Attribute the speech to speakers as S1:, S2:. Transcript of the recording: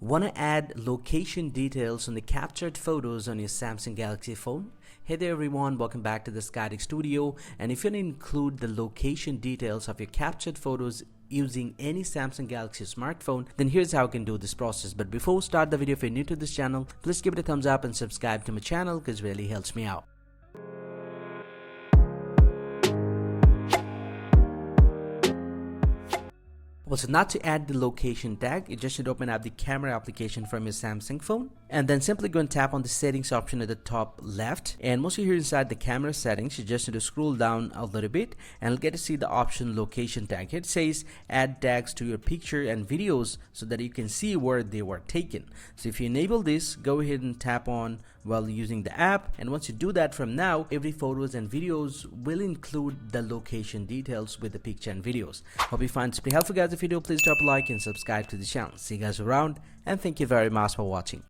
S1: Want to add location details on the captured photos on your Samsung Galaxy phone? Hey there everyone, welcome back to the Skytech Studio. And if you want to include the location details of your captured photos using any Samsung Galaxy smartphone, then here's how you can do this process. But before we start the video, if you're new to this channel, please give it a thumbs up and subscribe to my channel because it really helps me out. Well, so not to add the location tag, you just should open up the camera application from your Samsung phone and then simply go and tap on the settings option at the top left. And once you're here inside the camera settings, you just need to scroll down a little bit and you'll get to see the option location tag. It says add tags to your picture and videos so that you can see where they were taken. So if you enable this, go ahead and tap on while using the app, and once you do that, from now every photos and videos will include the location details with the picture and videos. Hope you find this pretty helpful, guys. If you do, please drop a like and subscribe to the channel. See you guys around, and thank you very much for watching.